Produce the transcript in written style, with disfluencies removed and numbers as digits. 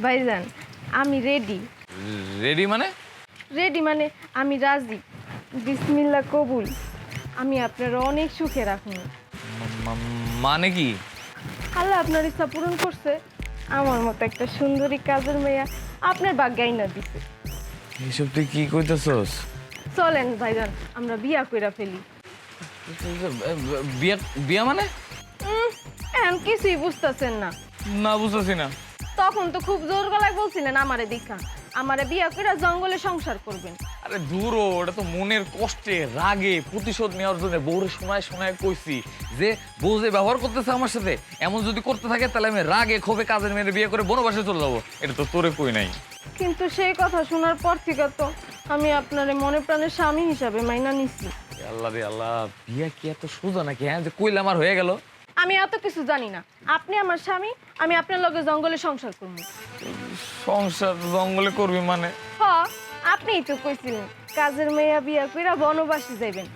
ভাইজান আমি ready. Ready মানে? রেডি মানে আমি রাজি। বিসমিল্লাহ কবুল। আমি আপনার অনেক সুখে রাখুন। মানে কি? আল্লাহ আপনার ইচ্ছা পূরণ করছে। আমার মতো একটা সুন্দরী কাজের মেয়া আপনার ভাগ্যাই না দিছে। এইসব তুই কি কইতেছস? চলেন ভাইজান আমরা বিয়া কইরা ফেলি। বিয়া বিয়া মানে? এখন কিছুই বুঝতেছেন না। না বুঝতেছি না। তখন তো খুব জোর গলায় বলছিলেন আমারে দেখা আমারে বিয়া কইরা জঙ্গলে সংসার করবেন। আরে দূর ও, এটা তো মনের কষ্টে রাগে প্রতিশোধ নেওয়ার জন্য বউরে শোনায় শোনায় কইছি যে বউ যে ব্যবহার করতেছে আমার সাথে এমন যদি করতে থাকে তাহলে আমি রাগে ক্ষোভে কাজের মেয়ের বিয়ে করে বনবাসে চলে যাবো। এটা তো তোরে কই নাই। কিন্তু সেই কথা শোনার পর থেকে তো আমি আপনারে মনে প্রাণের স্বামী হিসাবে মাইনা নিছি। আল্লাহ রে আল্লাহ, বিয়া কি এত সোজা নাকি? হ্যাঁ, যে কইলে আমার হয়ে গেল। আমি এত কিছু জানি না। আপনি আমার স্বামী, আমি আপনার লগে জঙ্গলে সংসার করব। সংসার জঙ্গলে করবি মানে? হ, আপনিই তো কইছিলেন কাজের মেয়া বিয়া কইরা বনবাসী যাইবেন।